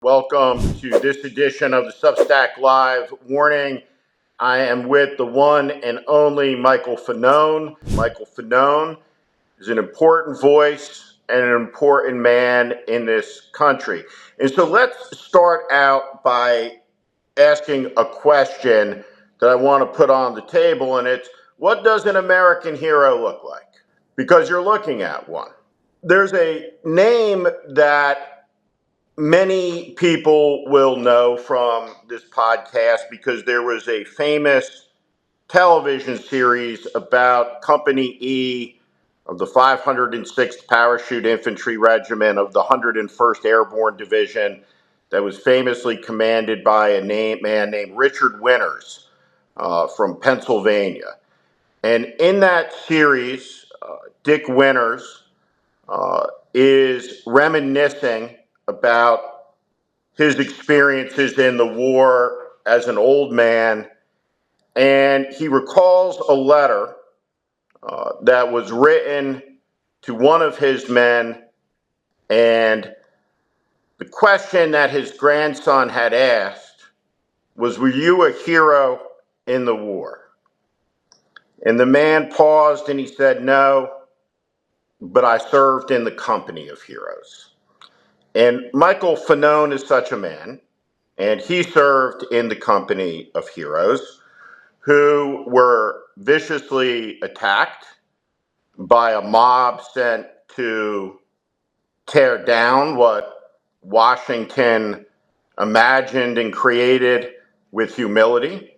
Welcome to this edition of the Substack Live. Warning, I am with the one and only Michael Fanone. Michael Fanone is an important voice and an important man in this country. And so let's start out by asking a question that I want to put on the table, and it's, what does an American hero look like? Because you're looking at one. There's a name that many people will know from this podcast because there was a famous television series about Company E of the 506th Parachute Infantry Regiment of the 101st Airborne Division that was famously commanded by a man named Richard Winters from Pennsylvania. And in that series, Dick Winters is reminiscing about his experiences in the war as an old man, and he recalls a letter that was written to one of his men, and the question that his grandson had asked was, "Were you a hero in the war?" And the man paused and he said, "No, but I served in the company of heroes." And Michael Fanone is such a man, and he served in the company of heroes who were viciously attacked by a mob sent to tear down what Washington imagined and created with humility,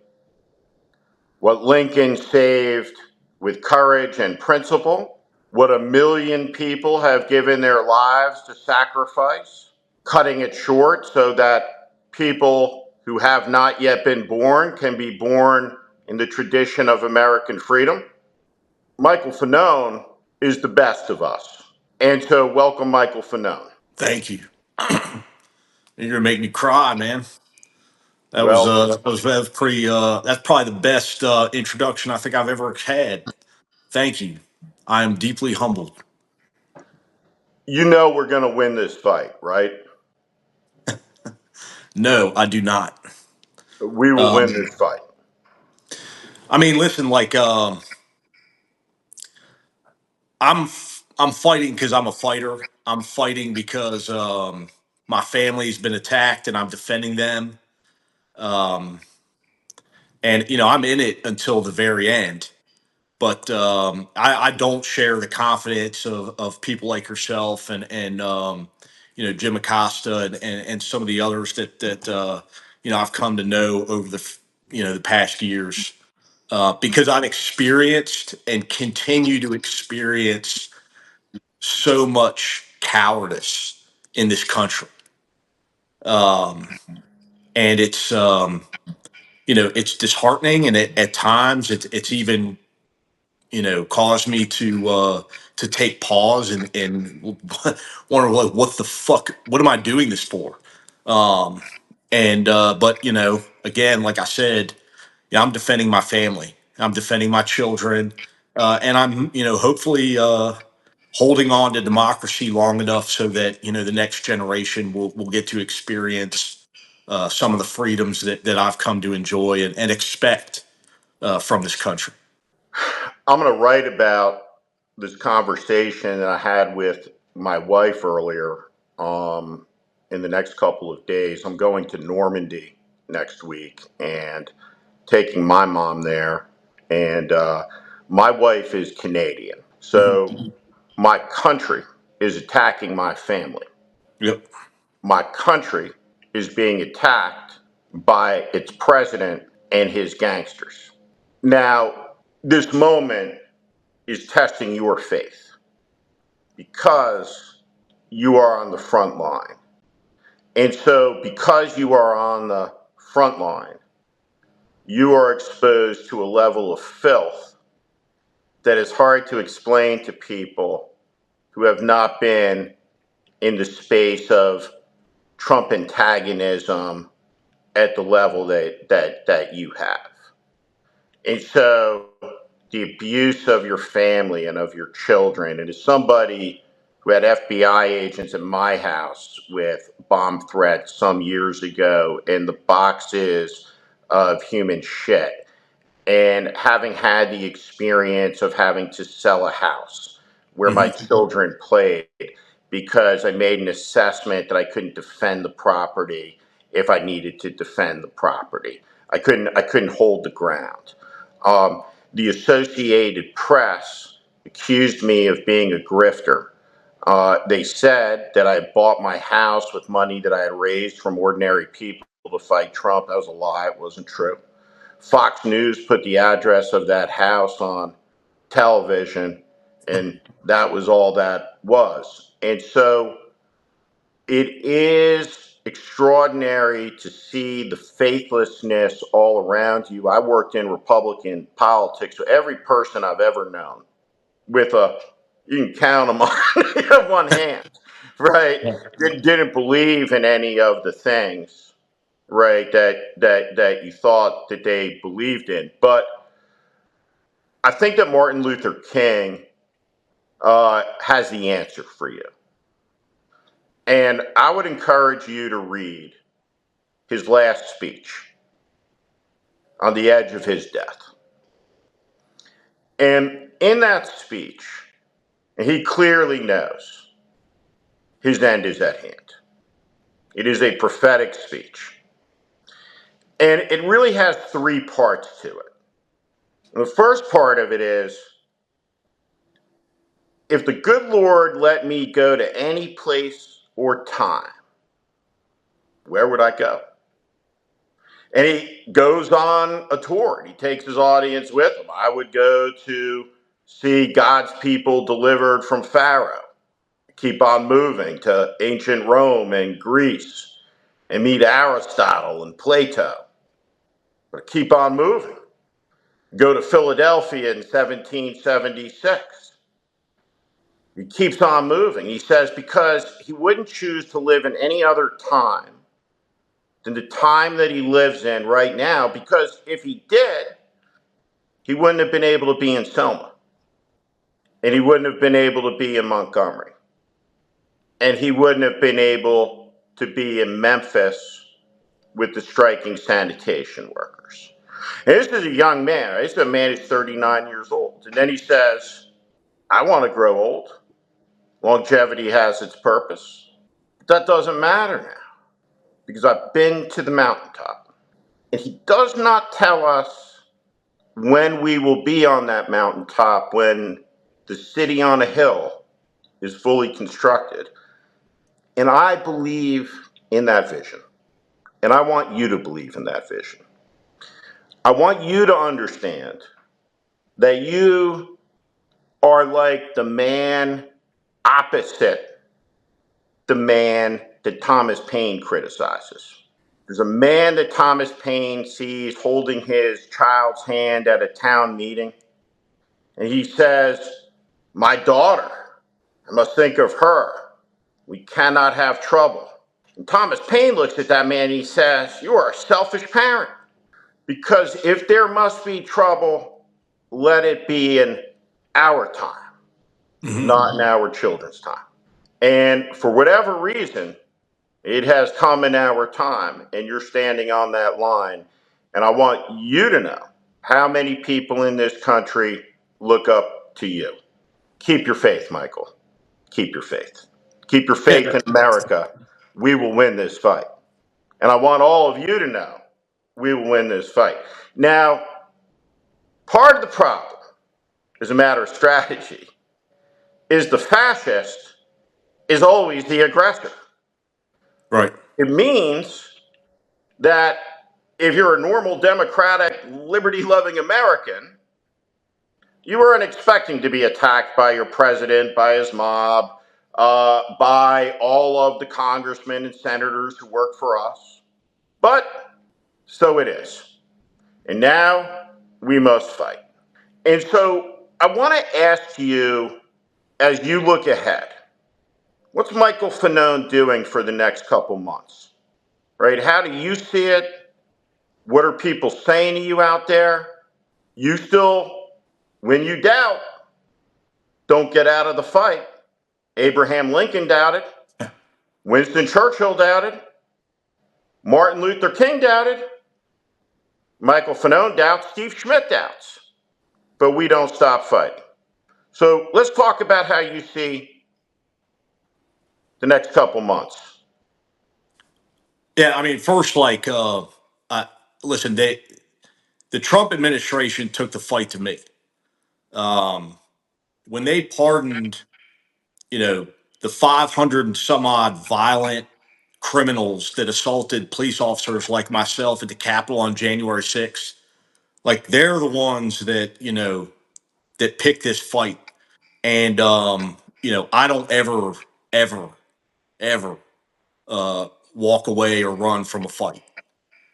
what Lincoln saved with courage and principle, what 1 million people have given their lives to sacrifice, cutting it short so that people who have not yet been born can be born in the tradition of American freedom. Michael Fanone is the best of us. And so welcome, Michael Fanone. Thank you. You're gonna make me cry, man. Well, That was pretty. That's probably the best introduction I think I've ever had. Thank you. I am deeply humbled. you know we're going to win this fight, right? No, I do not. We will win Um, this fight. I mean, listen, I'm I'm fighting because I'm a fighter. I'm fighting because my family's been attacked and I'm defending them. Um, and I'm in it until the very end. But I don't share the confidence of people like yourself and Jim Acosta and some of the others that I've come to know over the past years because I've experienced and continue to experience so much cowardice in this country, um, and it's disheartening, and at times it's even caused me to take pause and wonder what the fuck, what am I doing this for? Um, and but again, like I said, yeah, I'm defending my family, I'm defending my children, and I'm hopefully holding on to democracy long enough so that the next generation will get to experience some of the freedoms that I've come to enjoy and expect from this country. I'm going to write about this conversation that I had with my wife earlier in the next couple of days. I'm going to Normandy next week and taking my mom there. And my wife is Canadian. Mhm. So my country is attacking my family. Yep. My country is being attacked by its president and his gangsters. Now, this moment is testing your faith because you are on the front line. And so, because you are on the front line, you are exposed to a level of filth that is hard to explain to people who have not been in the space of Trump antagonism at the level that you have. And so the abuse of your family and of your children, and as somebody who had FBI agents at my house with bomb threats some years ago in the boxes of human shit. And having had the experience of having to sell a house where my children played because I made an assessment that I couldn't defend the property if I needed to defend the property. I couldn't hold the ground. The Associated Press accused me of being a grifter. They said that I bought my house with money that I had raised from ordinary people to fight Trump. That was a lie. It wasn't true. Fox News put the address of that house on television, and that was all that was. And so it is extraordinary to see the faithlessness all around you. I worked in Republican politics, so every person I've ever known, you can count them on one hand, right? Didn't believe in any of the things, right, that you thought that they believed in. But I think that Martin Luther King has the answer for you. And I would encourage you to read his last speech on the edge of his death. And in that speech, he clearly knows his end is at hand. It is a prophetic speech. And it really has three parts to it. And the first part of it is, if the good Lord let me go to any place or time, where would I go? And he goes on a tour and he takes his audience with him. I would go to see God's people delivered from Pharaoh, keep on moving to ancient Rome and Greece and meet Aristotle and Plato, but keep on moving. Go to Philadelphia in 1776. He keeps on moving. He says because he wouldn't choose to live in any other time than the time that he lives in right now, because if he did, he wouldn't have been able to be in Selma, and he wouldn't have been able to be in Montgomery, and he wouldn't have been able to be in Memphis with the striking sanitation workers. And this is a young man. Right? This is a man who's 39 years old. And then he says, I want to grow old. Longevity has its purpose. But that doesn't matter now, because I've been to the mountaintop. And he does not tell us when we will be on that mountaintop, when the city on a hill is fully constructed. And I believe in that vision. And I want you to believe in that vision. I want you to understand that you are like the man opposite the man that Thomas Paine criticizes. There's a man that Thomas Paine sees holding his child's hand at a town meeting, and he says, my daughter, I must think of her. We cannot have trouble. And Thomas Paine looks at that man and he says, you are a selfish parent, because if there must be trouble, let it be in our time, not in our children's time. And for whatever reason, it has come in our time, and you're standing on that line. And I want you to know how many people in this country look up to you. Keep your faith, Michael. Keep your faith. Keep your faith in America. We will win this fight. And I want all of you to know we will win this fight. Now, part of the problem, as a matter of strategy, is the fascist is always the aggressor. Right. It means that if you're a normal, democratic, liberty-loving American, you weren't expecting to be attacked by your president, by his mob, by all of the congressmen and senators who work for us. But so it is. And now we must fight. And so I want to ask you, as you look ahead, what's Michael Fanone doing for the next couple months? Right? How do you see it? What are people saying to you out there? When you doubt, don't get out of the fight. Abraham Lincoln doubted. Winston Churchill doubted. Martin Luther King doubted. Michael Fanone doubts. Steve Schmidt doubts. But we don't stop fighting. So let's talk about how you see the next couple months. Yeah, I mean, first, listen, the Trump administration took the fight to me. When they pardoned, you know, the 500 and some odd violent criminals that assaulted police officers like myself at the Capitol on January 6th, like they're the ones that, that picked this fight. And, I don't ever, ever walk away or run from a fight.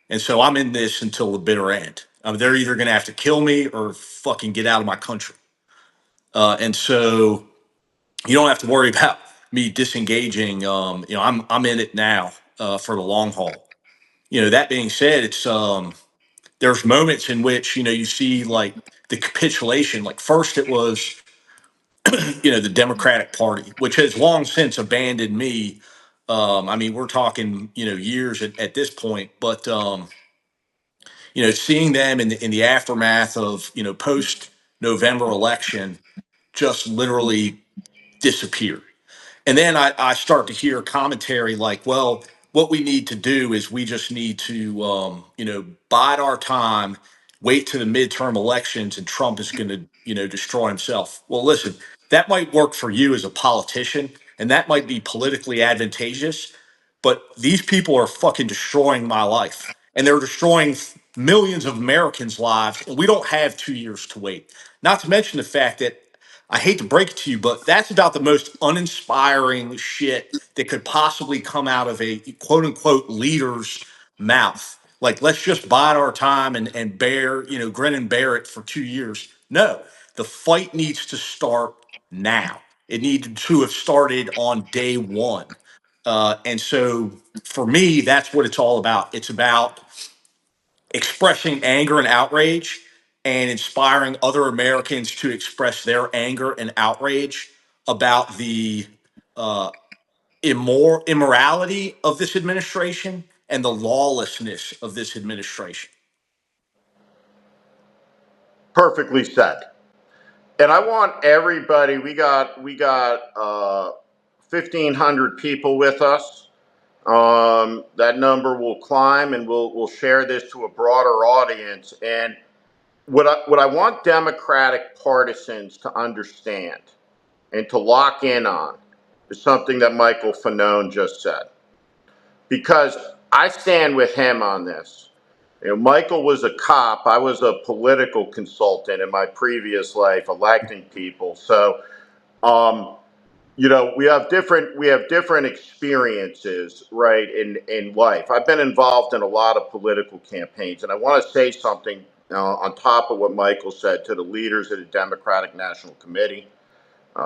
And so I'm in this until the bitter end. They're either going to have to kill me or fucking get out of my country. And so you don't have to worry about me disengaging. I'm in it now for the long haul. That being said, it's there's moments in which you see like the capitulation. Like first, it was the Democratic Party, which has long since abandoned me. I mean, we're talking years at this point, but seeing them in the aftermath of post November election just literally disappear. And then I start to hear commentary like, well, what we need to do is we just need to, bide our time, wait to the midterm elections, and Trump is going to, destroy himself. Well, listen, that might work for you as a politician, and that might be politically advantageous, but these people are fucking destroying my life, and they're destroying millions of Americans' lives, and we don't have 2 years to wait. Not to mention the fact that I hate to break it to you, but that's about the most uninspiring shit that could possibly come out of a quote unquote leader's mouth. Like, let's just bide our time and bear, grin and bear it for 2 years. No, the fight needs to start now. It needed to have started on day one. And so for me, that's what it's all about. It's about expressing anger and outrage and inspiring other Americans to express their anger and outrage about the uh, immorality of this administration and the lawlessness of this administration. Perfectly said. And I want everybody. We got 1,500 people with us. That number will climb, and we'll share this to a broader audience. And what I want Democratic partisans to understand and to lock in on is something that Michael Fanone just said, because I stand with him on this. Michael was a cop. I was a political consultant in my previous life, electing people. So, we have different experiences, right, in life. I've been involved in a lot of political campaigns, and I want to say something on top of what Michael said to the leaders of the Democratic National Committee,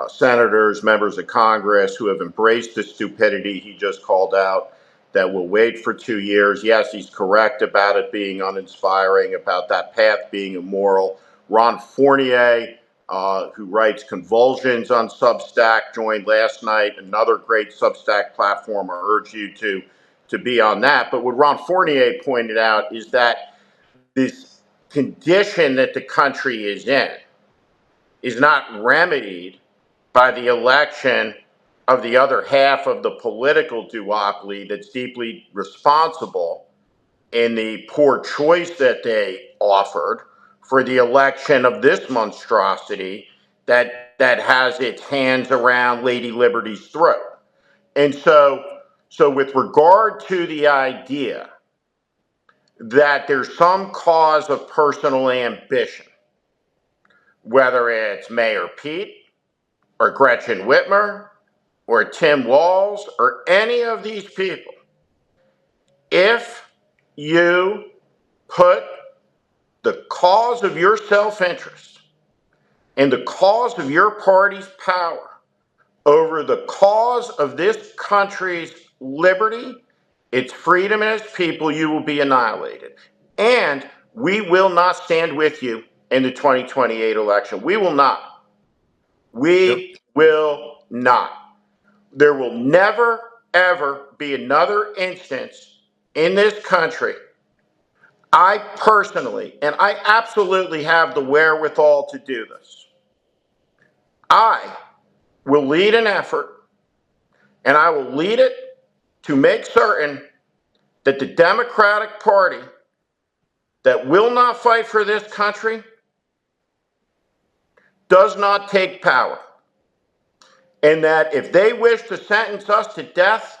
senators, members of Congress who have embraced the stupidity he just called out, that will wait for 2 years. Yes, he's correct about it being uninspiring, about that path being immoral. Ron Fournier, who writes Convulsions on Substack, joined last night. Another great Substack platform. I urge you to be on that. But what Ron Fournier pointed out is that this condition that the country is in is not remedied by the election of the other half of the political duopoly that's deeply responsible in the poor choice that they offered for the election of this monstrosity that has its hands around Lady Liberty's throat. And so with regard to the idea that there's some cause of personal ambition, whether it's Mayor Pete or Gretchen Whitmer or Tim Walz or any of these people, if you put the cause of your self-interest and the cause of your party's power over the cause of this country's liberty, its freedom, and its people, you will be annihilated. And we will not stand with you in the 2028 election. We will not. Yep. We will not. There will never, ever be another instance in this country. I personally, and I absolutely have the wherewithal to do this, I will lead an effort, and I will lead it to make certain that the Democratic Party that will not fight for this country does not take power. And that if they wish to sentence us to death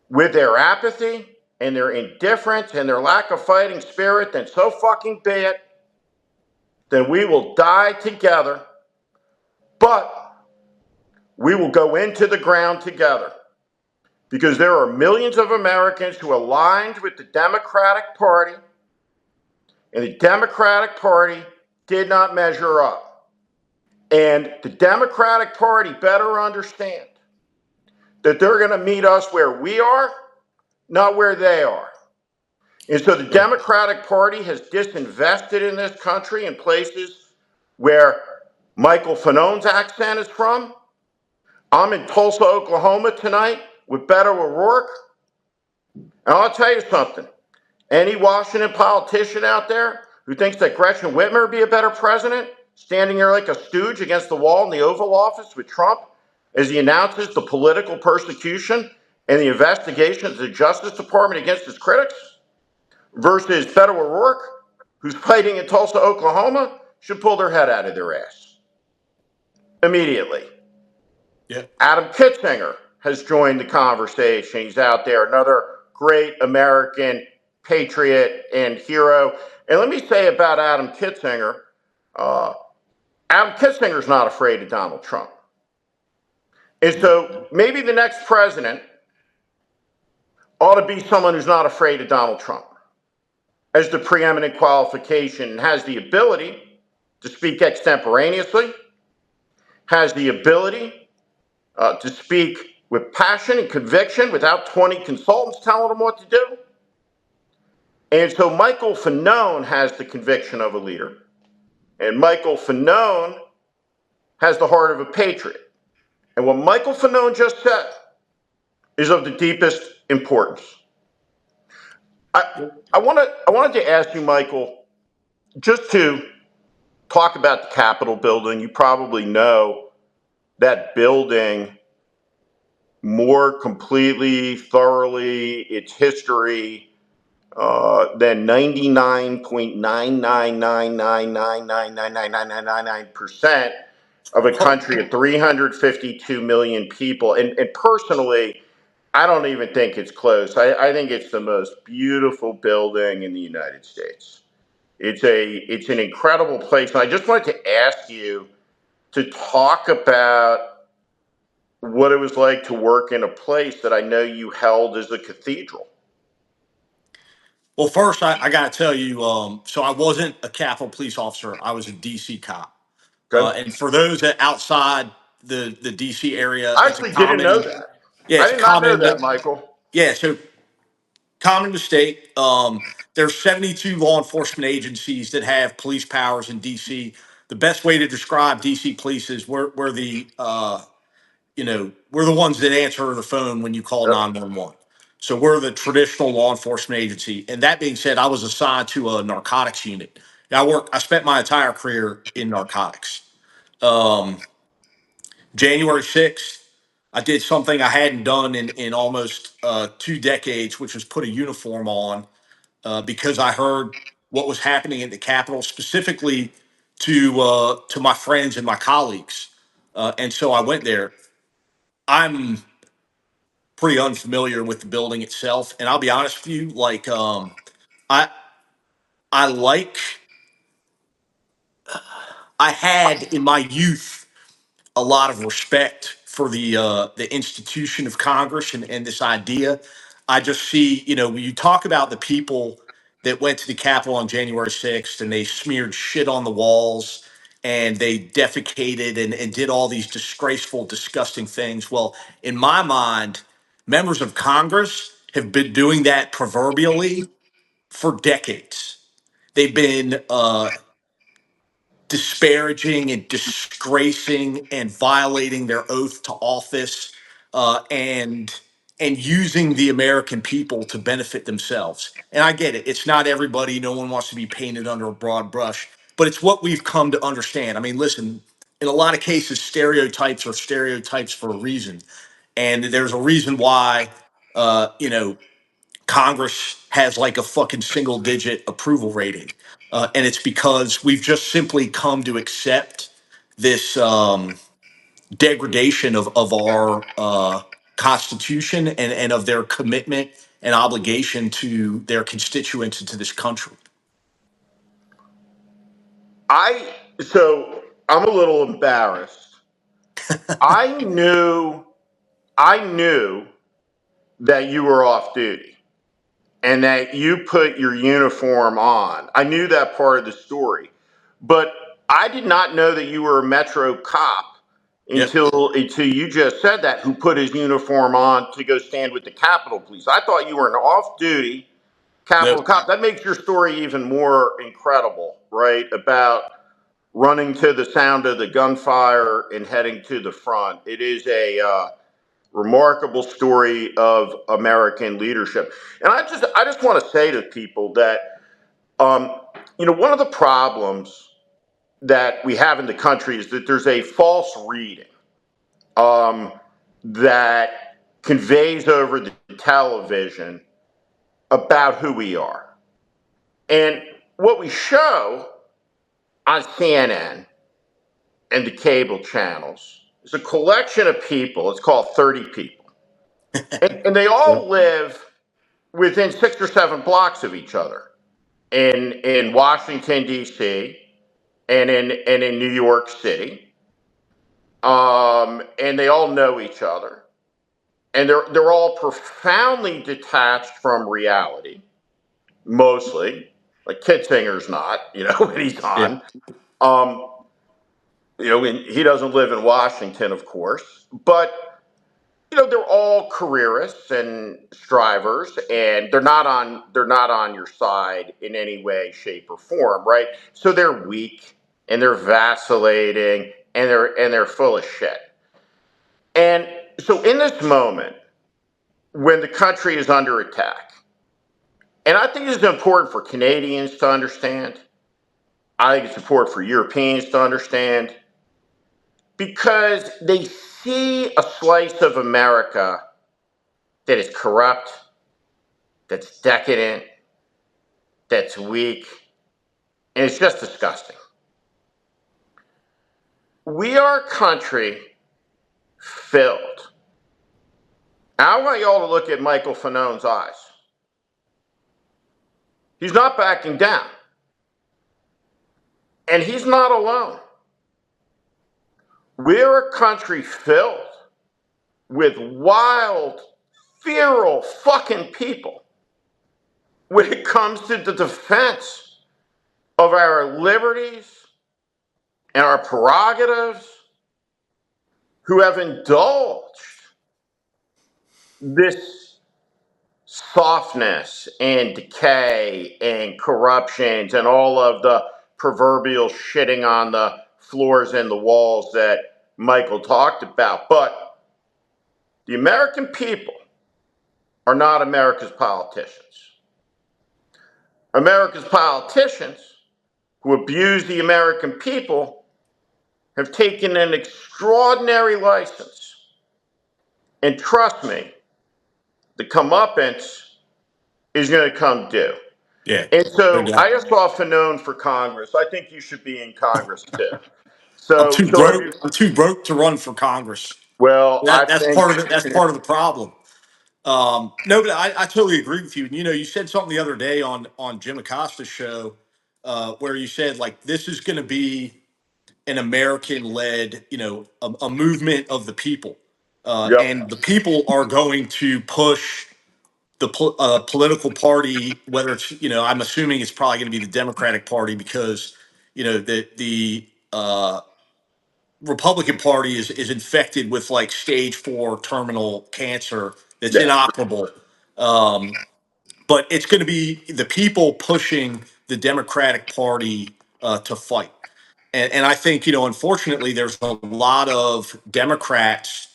with their apathy and their indifference and their lack of fighting spirit, then so fucking be it. Then we will die together, but we will go into the ground together. Because there are millions of Americans who aligned with the Democratic Party, and the Democratic Party did not measure up. And the Democratic Party better understand that they're going to meet us where we are, not where they are. And so the Democratic Party has disinvested in this country in places where Michael Fanone's accent is from. I'm in Tulsa, Oklahoma tonight with Beto O'Rourke. And I'll tell you something. Any Washington politician out there who thinks that Gretchen Whitmer would be a better president, standing there like a stooge against the wall in the Oval Office with Trump as he announces the political persecution and the investigations of the Justice Department against his critics, versus Beto O'Rourke, who's fighting in Tulsa, Oklahoma, should pull their head out of their ass immediately. Yeah. Adam Kitzinger has joined the conversation. He's out there, another great American patriot and hero. And let me say about Adam Kitzinger, Adam Kitzinger's not afraid of Donald Trump. And so maybe the next president ought to be someone who's not afraid of Donald Trump as the preeminent qualification, and has the ability to speak extemporaneously, has the ability to speak with passion and conviction without 20 consultants telling him what to do. And so Michael Fanone has the conviction of a leader. And Michael Fanone has the heart of a patriot. And what Michael Fanone just said is of the deepest importance. I wanted to ask you, Michael, just to talk about the Capitol building. You probably know that building more completely, thoroughly, its history, than 99.99999999999% of a country of 352 million people. And personally, I don't even think it's close. I think it's the most beautiful building in the United States. It's an incredible place. And I just wanted to ask you to talk about what it was like to work in a place that I know you held as a cathedral. Well, first, I got to tell you, so I wasn't a Capitol police officer. I was a DC cop. Okay. And for those that outside the DC area, I it's a actually didn't know common, that. yeah, I it's a did not know common, that, Michael. yeah, so common mistake. There's 72 law enforcement agencies that have police powers in DC. The best way to describe DC police is we're the we're the ones that answer the phone when you call Yep. 911. So we're the traditional law enforcement agency. And that being said, I was assigned to a narcotics unit. I spent my entire career in narcotics. Um, January 6th, I did something I hadn't done in almost 2 decades, which was put a uniform on because I heard what was happening at the Capitol, specifically to my friends and my colleagues. And so I went there. I'm pretty unfamiliar with the building itself, and I'll be honest with you, like I I like I had in my youth a lot of respect for the institution of Congress and this idea. I just see, when you talk about the people that went to the Capitol on January 6th and they smeared shit on the walls and they defecated and did all these disgraceful, disgusting things. Well, in my mind, members of Congress have been doing that proverbially for decades. They've been disparaging and disgracing and violating their oath to office, and using the American people to benefit themselves. And I get it; it's not everybody. No one wants to be painted under a broad brush, but it's what we've come to understand. I mean, listen, in a lot of cases, stereotypes are stereotypes for a reason, and there's a reason why. Congress has like a fucking single digit approval rating. And it's because we've just simply come to accept this degradation of our Constitution and of their commitment and obligation to their constituents and to this country. So I'm a little embarrassed. I knew I knew that you were off duty and that you put your uniform on. I knew that part of the story. But I did not know that you were a Metro cop Yep. until you just said that, who put his uniform on to go stand with the Capitol Police. I thought you were an off duty Capitol Nope. cop. That makes your story even more incredible, right? About running to the sound of the gunfire and heading to the front. It is a remarkable story of American leadership. And I just want to say to people that one of the problems that we have in the country is that there's a false reading um, that conveys over the television about who we are. And what we show on CNN and the cable channels is a collection of people. It's called 30 people. And they all live within 6 or 7 blocks of each other in Washington, D.C., and in New York City. And they all know each other. And they're all profoundly detached from reality, mostly. Like Kitzinger's not, when he's Yeah. on. Um, and he doesn't live in Washington, of course, but they're all careerists and strivers, and they're not on your side in any way, shape, or form, right? So they're weak and they're vacillating and they're full of shit. And so in this moment, when the country is under attack, and I think it's important for Canadians to understand, I think it's important for Europeans to understand, because they see a slice of America that is corrupt, that's decadent, that's weak, and it's just disgusting. We are a country filled. I want you all to look at Michael Fanone's eyes. He's not backing down. And he's not alone. We're a country filled with wild, feral fucking people when it comes to the defense of our liberties and our prerogatives, who have indulged this softness and decay and corruptions and all of the proverbial shitting on the floors and the walls that Michael talked about. But the American people are not America's politicians. America's politicians, who abuse the American people, have taken an extraordinary license. And trust me, the comeuppance is going to come due. Yeah. And No so I doubt. just saw Fanone for Congress. I think you should be in Congress too. I'm So, too so if you, broke. I'm too broke to run for Congress. well, I That's think, part of it. That's part of the problem. No, but I totally agree with you. And you said something the other day on Jim Acosta's show, where you said like this is going to be an American-led, a movement of the people, yep, and the people are going to push the political party, whether it's I'm assuming it's probably going to be the Democratic Party because the Republican Party is infected with like stage 4 terminal cancer that's yeah. inoperable. But it's going to be the people pushing the Democratic Party to fight. And I think, unfortunately, there's a lot of Democrats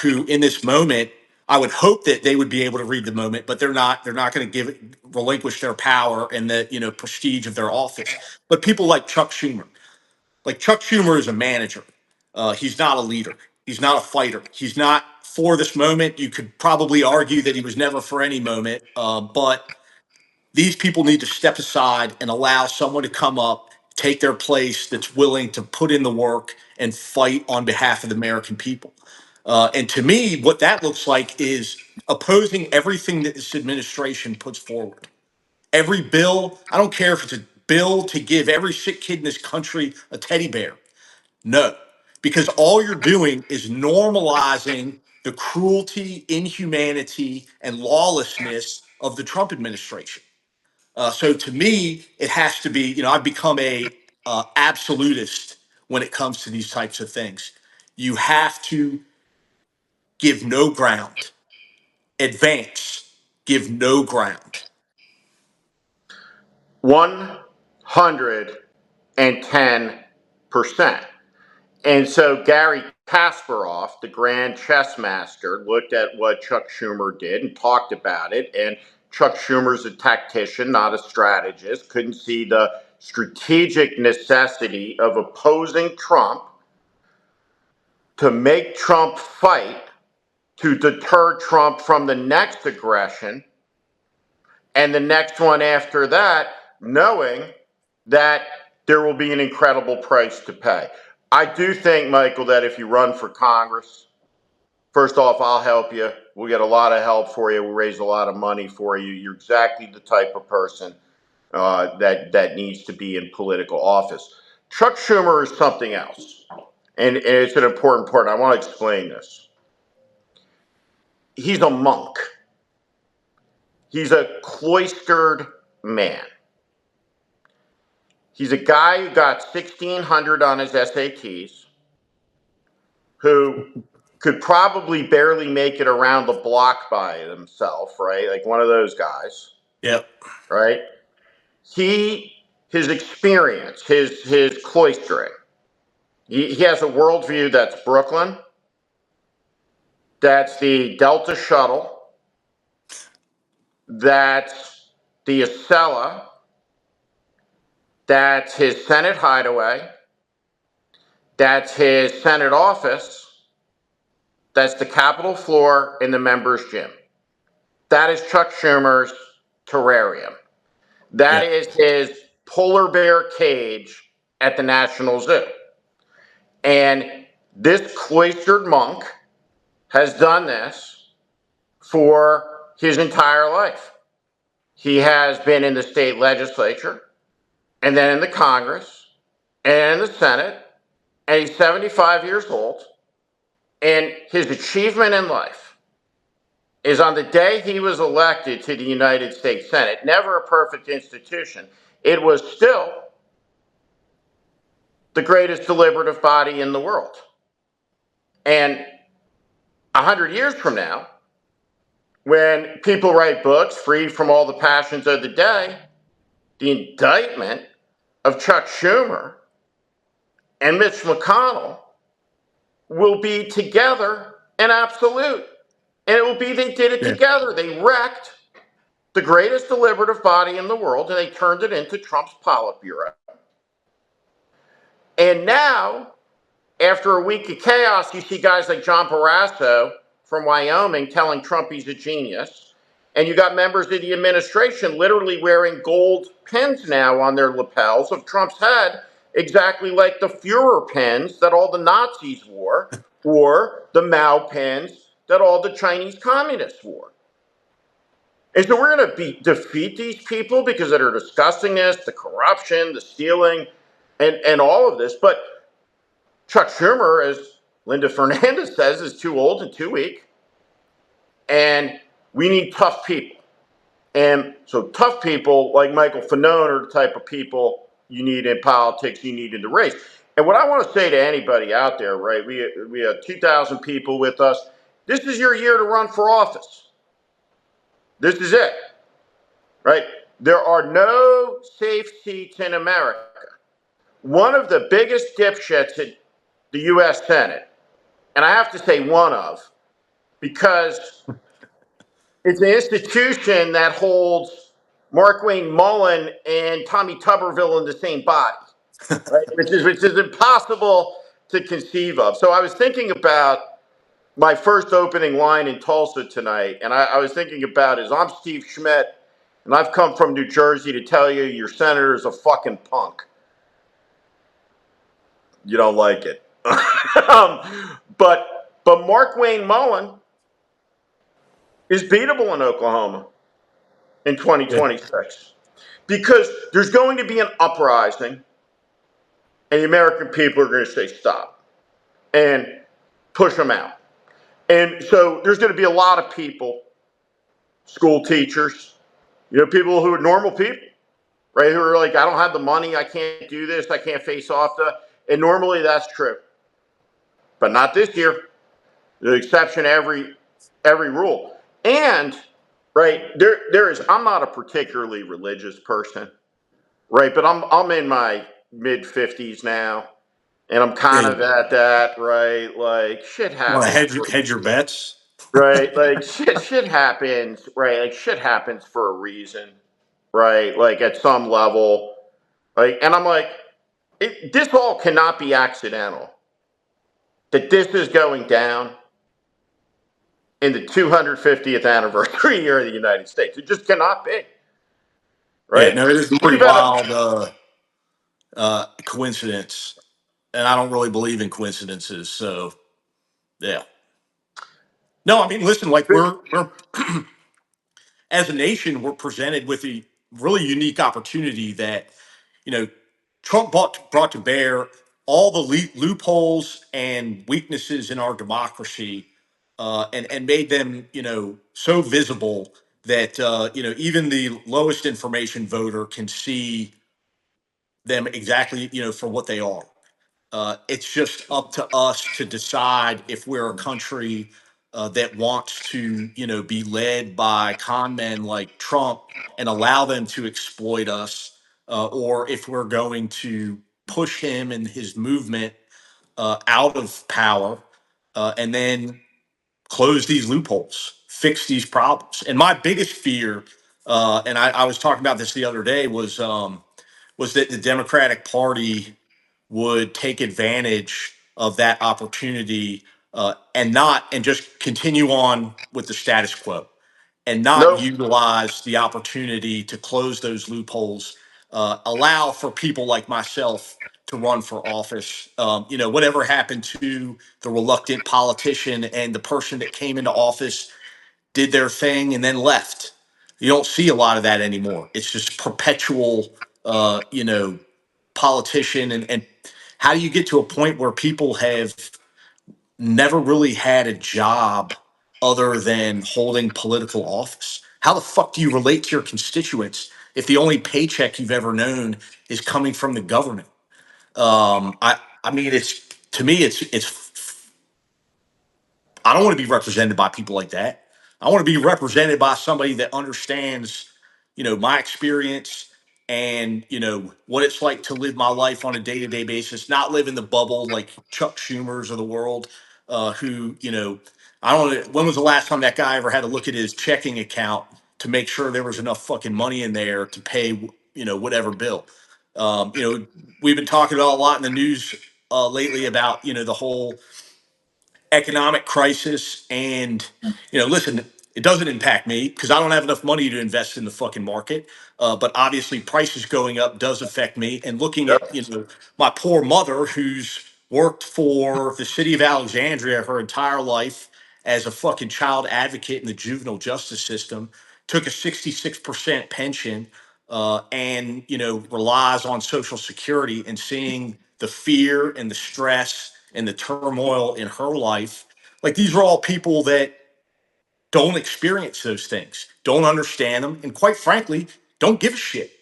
who, in this moment, I would hope that they would be able to read the moment, but they're not. They're not going to relinquish their power and the prestige of their office. But people like Chuck Schumer, is a manager. He's not a leader. He's not a fighter. He's not for this moment. You could probably argue that he was never for any moment, but these people need to step aside and allow someone to come up, take their place that's willing to put in the work and fight on behalf of the American people. And to me, what that looks like is opposing everything that this administration puts forward. Every bill, I don't care if it's a bill to give every sick kid in this country a teddy bear. No, because all you're doing is normalizing the cruelty, inhumanity, and lawlessness of the Trump administration. So to me, it has to be, I've become a absolutist when it comes to these types of things. You have to give no ground, advance, give no ground. 110%. And so Gary Kasparov, the grand chess master, looked at what Chuck Schumer did and talked about it. And Chuck Schumer's a tactician, not a strategist, couldn't see the strategic necessity of opposing Trump to make Trump fight, to deter Trump from the next aggression and the next one after that, knowing that there will be an incredible price to pay. I do think, Michael, that if you run for Congress, first off, I'll help you. We'll get a lot of help for you. We'll raise a lot of money for you. You're exactly the type of person that needs to be in political office. Chuck Schumer is something else, and it's an important part. I want to explain this. He's a monk. He's a cloistered man. He's a guy who got 1,600 on his SATs, who could probably barely make it around the block by himself, right? Like one of those guys, Yep. right? His experience, his cloistering, he has a worldview that's Brooklyn, that's the Delta Shuttle, that's the Acela, that's his Senate hideaway, that's his Senate office, that's the Capitol floor in the members' gym. That is Chuck Schumer's terrarium. That Yep. is his polar bear cage at the National Zoo. And this cloistered monk has done this for his entire life. He has been in the state legislature, and then in the Congress, and in the Senate, and he's 75 years old. And his achievement in life is on the day he was elected to the United States Senate, never a perfect institution, it was still the greatest deliberative body in the world. And 100 years from now, when people write books free from all the passions of the day, the indictment of Chuck Schumer and Mitch McConnell will be together and absolute. And it will be they did it Yeah. together. They wrecked the greatest deliberative body in the world and they turned it into Trump's Politburo. And now, after a week of chaos, you see guys like John Barrasso from Wyoming telling Trump he's a genius. And you got members of the administration literally wearing gold pins now on their lapels of Trump's head, exactly like the Fuhrer pins that all the Nazis wore, or the Mao pins that all the Chinese communists wore. And so we're going to defeat these people because of their disgustingness, the corruption, the stealing, and all of this. But Chuck Schumer, as Linda Fernandez says, is too old and too weak. And we need tough people. And so tough people like Michael Fanone are the type of people you need in politics, you need in the race. And what I want to say to anybody out there, right, we have 2,000 people with us. This is your year to run for office. This is it, right? There are no safe seats in America. one of the biggest dipshits in the U.S. Senate, and I have to say one of, because it's an institution that holds Mark Wayne Mullen and Tommy Tuberville in the same body, right? Which is impossible to conceive of. So I was thinking about my first opening line in Tulsa tonight, and I was thinking about is I'm Steve Schmidt, and I've come from New Jersey to tell you your senator is a fucking punk. You don't like it. But Mark Wayne Mullen is beatable in Oklahoma in Yeah. 2026 because there's going to be an uprising, and the American people are going to say stop and push them out. And so there's going to be a lot of people, school teachers, people who are normal people, right? Who are like, I don't have the money, I can't do this, I can't face off and normally that's true, but not this year. The exception to every rule. And right there is. I'm not a particularly religious person, right? But I'm in my mid 50s now, and I'm Yeah. kind You of at that, right? Like shit want to happens, hedge your bets? right? Like shit happens, right? Like shit happens for a reason, right? Like at some level, like, and I'm like, this all cannot be accidental. That this is going down in the 250th anniversary year of the United States. It just cannot be, Yeah, right? no, it is a You think pretty about wild coincidence, and I don't really believe in coincidences. So yeah, no, I mean, listen, like it. we're as a nation, we're presented with a really unique opportunity that you know Trump brought to bear all the loopholes and weaknesses in our democracy, and made them so visible that even the lowest information voter can see them exactly for what they are. It's just up to us to decide if we're a country that wants to, be led by con men like Trump and allow them to exploit us, or if we're going to push him and his movement out of power, and then close these loopholes, fix these problems. And my biggest fear, and I was talking about this the other day, was that the Democratic Party would take advantage of that opportunity, and just continue on with the status quo and not Nope. utilize the opportunity to close those loopholes, allow for people like myself to run for office. Whatever happened to the reluctant politician and the person that came into office, did their thing, and then left? You don't see a lot of that anymore. It's just perpetual, politician. And how do you get to a point where people have never really had a job other than holding political office? How the fuck do you relate to your constituents if the only paycheck you've ever known is coming from the government? I mean, it's to me, it's I don't want to be represented by people like that. I want to be represented by somebody that understands, my experience and, what it's like to live my life on a day to day basis, not live in the bubble like Chuck Schumer's of the world, who, I don't know, when was the last time that guy ever had to look at his checking account to make sure there was enough fucking money in there to pay, whatever bill? We've been talking about a lot in the news lately about, the whole economic crisis. And listen, it doesn't impact me because I don't have enough money to invest in the fucking market, but obviously prices going up does affect me. And looking at Yep. my poor mother, who's worked for the city of Alexandria her entire life as a fucking child advocate in the juvenile justice system, took a 66% pension, and relies on social security, and seeing the fear and the stress and the turmoil in her life. Like, these are all people that don't experience those things, don't understand them, and quite frankly, don't give a shit.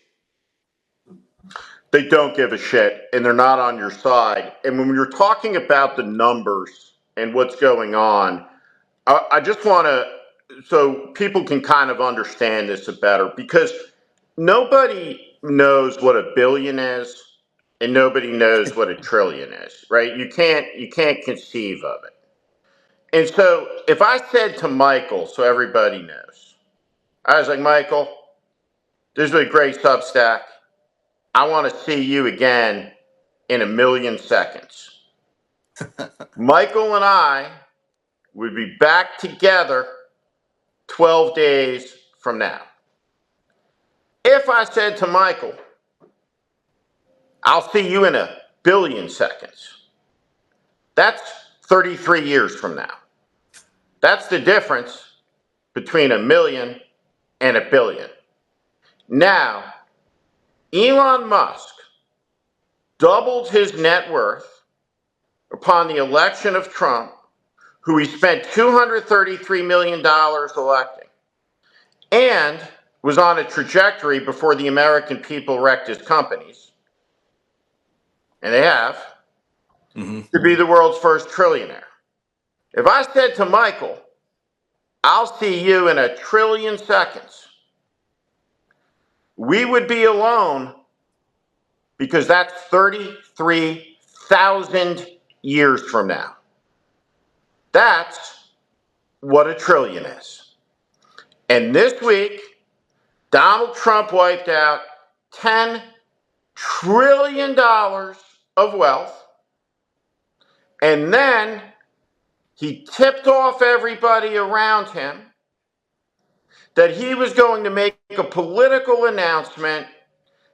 They don't give a shit, and they're not on your side. And when you're talking about the numbers and what's going on, I just want to, so people can kind of understand this better, because nobody knows what a billion is. and nobody knows what a trillion is, right? You can't conceive of it. And so if I said to Michael, so everybody knows, I was like, Michael, this is a great Substack. I want to see you again in a million seconds. Michael and I would be back together 12 days from now. If I said to Michael, I'll see you in a billion seconds, that's 33 years from now. That's the difference between a million and a billion. Now, Elon Musk doubled his net worth upon the election of Trump, who he spent $233 million electing, and was on a trajectory before the American people wrecked his companies, and they have, to be the world's first trillionaire. If I said to Michael, I'll see you in a trillion seconds, we would be alone because that's 33,000 years from now. That's what a trillion is. And this week, Donald Trump wiped out $10 trillion of wealth, and then he tipped off everybody around him that he was going to make a political announcement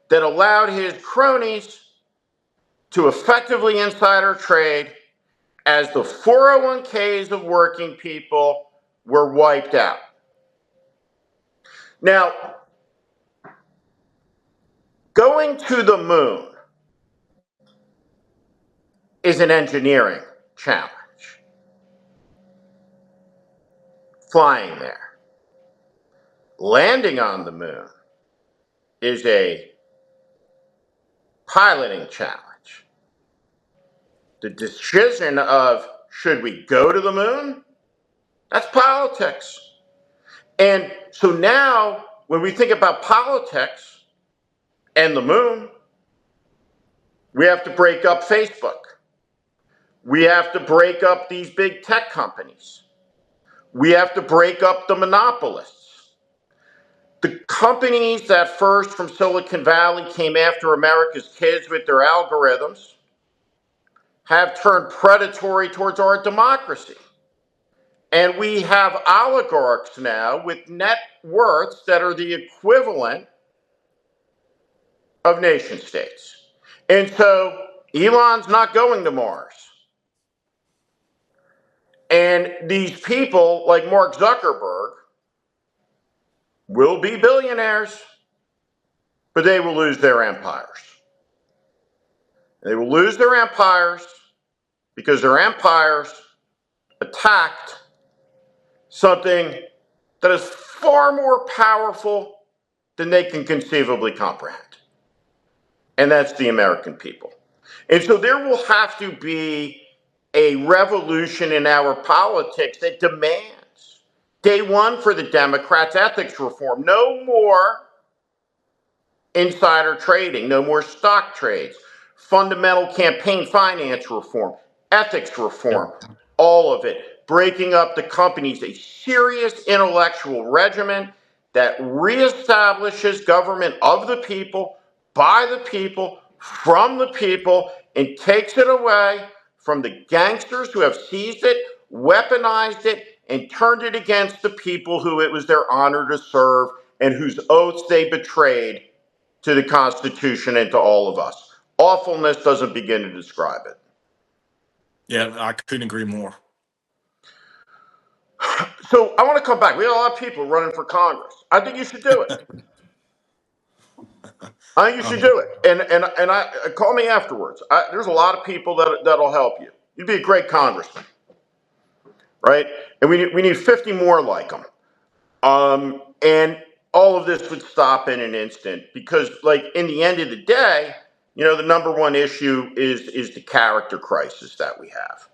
that allowed his cronies to effectively insider trade as the 401ks of working people were wiped out. Now, going to the moon is an engineering challenge. Flying there. Landing on the moon is a piloting challenge. The decision of should we go to the moon? That's politics. And so now when we think about politics and the moon, we have to break up Facebook. We have to break up these big tech companies. We have to break up the monopolists. The companies that first from Silicon Valley came after America's kids with their algorithms have turned predatory towards our democracy. And we have oligarchs now with net worths that are the equivalent of nation states. And so Elon's not going to Mars. And these people like Mark Zuckerberg will be billionaires, but they will lose their empires. They will lose their empires because their empires attacked something that is far more powerful than they can conceivably comprehend. And that's the American people. And so there will have to be a revolution in our politics that demands, day one for the Democrats, ethics reform. No more insider trading, no more stock trades, fundamental campaign finance reform, ethics reform, all of it, breaking up the companies, a serious intellectual regimen that reestablishes government of the people, by the people, from the people, and takes it away from the gangsters who have seized it, weaponized it, and turned it against the people who it was their honor to serve and whose oaths they betrayed to the Constitution and to all of us. Awfulness doesn't begin to describe it. Yeah, I couldn't agree more. So I want to come back. We have a lot of people running for Congress. I think you should do it. I think you should do it. And I call me afterwards. There's a lot of people that'll help you. You'd be a great congressman, right? And we need 50 more like them. And all of this would stop in an instant because, like, in the end of the day, you know, the number one issue is the character crisis that we have.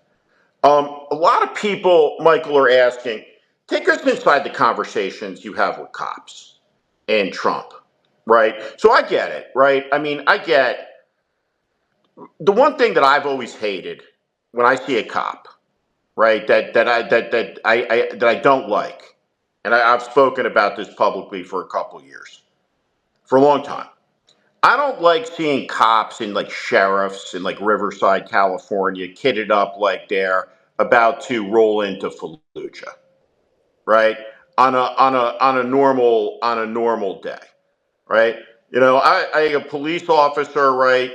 A lot of people, Michael, are asking, take us inside the conversations you have with cops and Trump, right? So I get it, right? I mean, I get The one thing that I've always hated when I see a cop, right, that I don't like, and I've spoken about this publicly for a couple of years, for a long time. I don't like seeing cops and like sheriffs in like Riverside, California, kitted up like they're about to roll into Fallujah, right? On a normal day, right? I a police officer, right?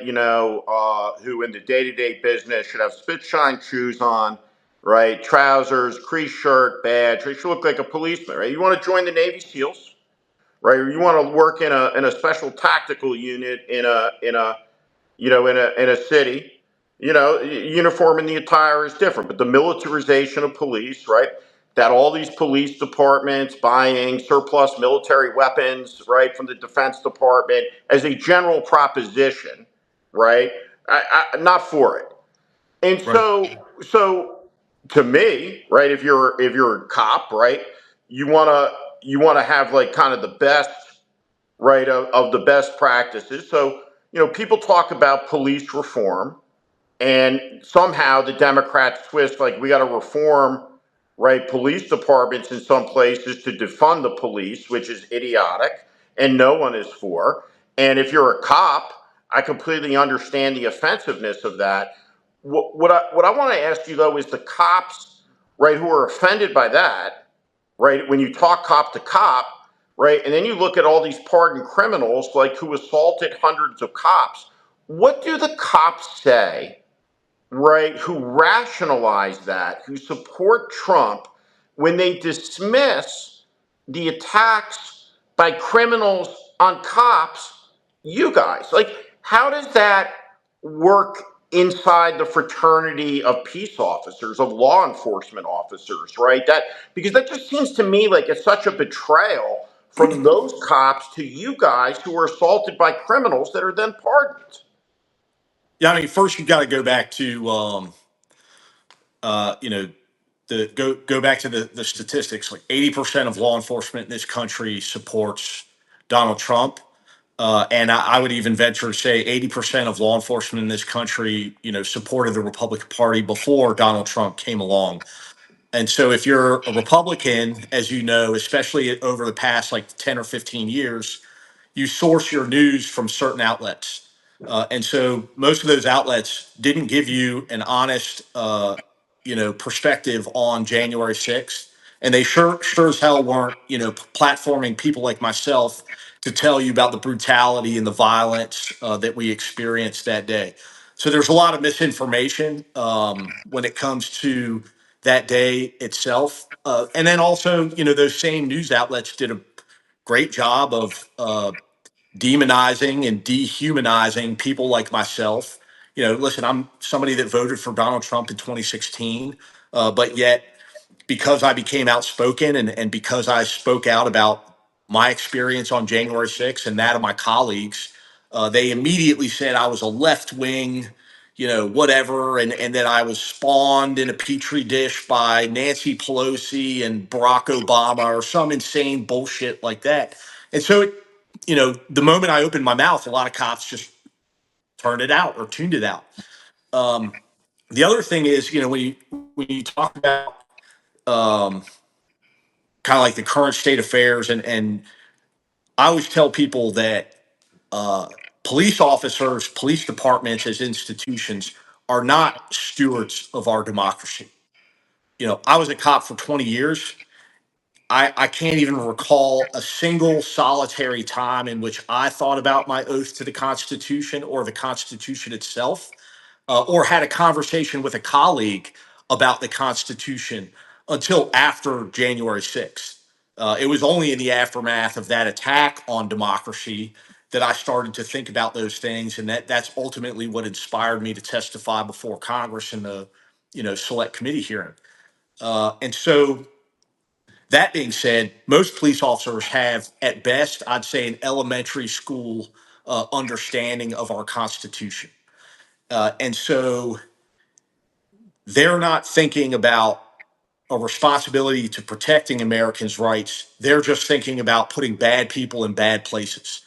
Who in the day-to-day business should have spit shine shoes on, right? Trousers, crease shirt, badge. They should look like a policeman, right? You want to join the Navy SEALs, right? Or you want to work in a special tactical unit in a city. Uniform and the attire is different, but the militarization of police, right? That all these police departments buying surplus military weapons, right, from the Defense Department as a general proposition, right? Not for it. And Right. so to me, right, if you're a cop, right, you wanna you wanna have like kind of the best, right, of the best practices. So people talk about police reform, and somehow the Democrats twist like we got to reform, right, police departments in some places to defund the police, which is idiotic and no one is for. And if you're a cop, I completely understand the offensiveness of that. What I want to ask you though is the cops, right, who are offended by that, right, when you talk cop to cop, right, and then you look at all these pardoned criminals like who assaulted hundreds of cops. What do the cops say, right, who rationalize that, who support Trump when they dismiss the attacks by criminals on cops, you guys? Like, how does that work inside the fraternity of peace officers, of law enforcement officers, right? Because that just seems to me like it's such a betrayal from those cops to you guys who were assaulted by criminals that are then pardoned. Yeah, I mean, first you got to go back to you know the go back to the statistics. Like 80% of law enforcement in this country supports Donald Trump, and I would even venture to say 80% of law enforcement in this country, supported the Republican Party before Donald Trump came along. And so, if you're a Republican, as you know, especially over the past like 10 or 15 years, you source your news from certain outlets. And so most of those outlets didn't give you an honest, perspective on January 6th. And they sure as hell weren't, platforming people like myself to tell you about the brutality and the violence that we experienced that day. So there's a lot of misinformation when it comes to that day itself. And then also, those same news outlets did a great job of demonizing and dehumanizing people like myself. Listen, I'm somebody that voted for Donald Trump in 2016, but yet because I became outspoken and because I spoke out about my experience on January 6th and that of my colleagues, they immediately said I was a left wing, whatever, and that I was spawned in a petri dish by Nancy Pelosi and Barack Obama or some insane bullshit like that. And so, the moment I opened my mouth, a lot of cops just turned it out or tuned it out. The other thing is, when you talk about um, kind of like the current state affairs, and I always tell people that uh, police officers, police departments as institutions are not stewards of our democracy. I was a cop for 20 years. I can't even recall a single solitary time in which I thought about my oath to the Constitution or the Constitution itself, or had a conversation with a colleague about the Constitution until after January 6th. It was only in the aftermath of that attack on democracy that I started to think about those things, and that's ultimately what inspired me to testify before Congress in the select committee hearing. And so, that being said, most police officers have, at best, I'd say, an elementary school understanding of our Constitution. And so they're not thinking about a responsibility to protecting Americans' rights. They're just thinking about putting bad people in bad places.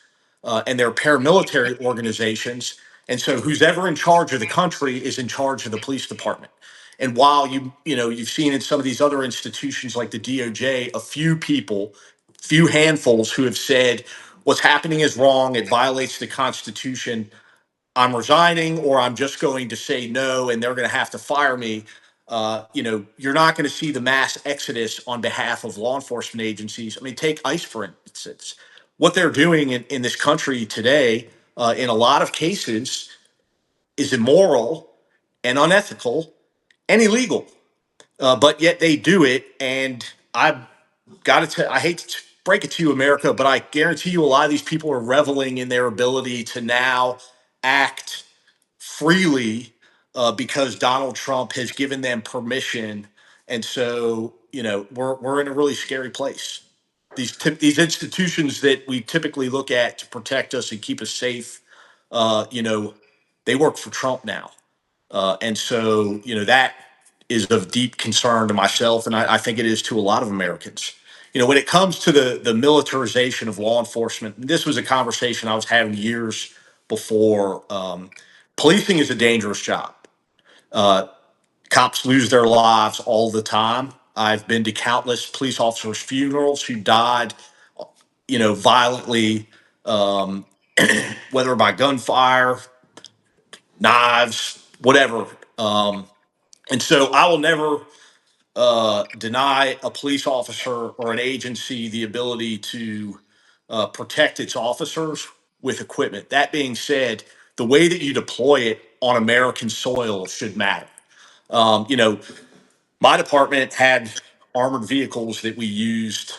And their paramilitary organizations And so who's ever in charge of the country is in charge of the police department. And while you've seen in some of these other institutions like the DOJ, a few people, few handfuls who have said what's happening is wrong, it violates the Constitution, I'm resigning, or I'm just going to say no and they're going to have to fire me. You're not going to see the mass exodus on behalf of law enforcement agencies. I mean, take ICE for instance. What they're doing in this country today, in a lot of cases, is immoral and unethical and illegal. But yet they do it. And I've got to tell, I hate to break it to you, America, but I guarantee you a lot of these people are reveling in their ability to now act freely because Donald Trump has given them permission. And so, we're in a really scary place. These institutions that we typically look at to protect us and keep us safe, they work for Trump now. And so, that is of deep concern to myself, and I think it is to a lot of Americans. When it comes to the militarization of law enforcement, this was a conversation I was having years before. Policing is a dangerous job. Uh, Cops lose their lives all the time. I've been to countless police officers' funerals who died, violently, um, whether by gunfire, knives, whatever. And so I will never deny a police officer or an agency the ability to protect its officers with equipment. That being said, the way that you deploy it on American soil should matter. My department had armored vehicles that we used,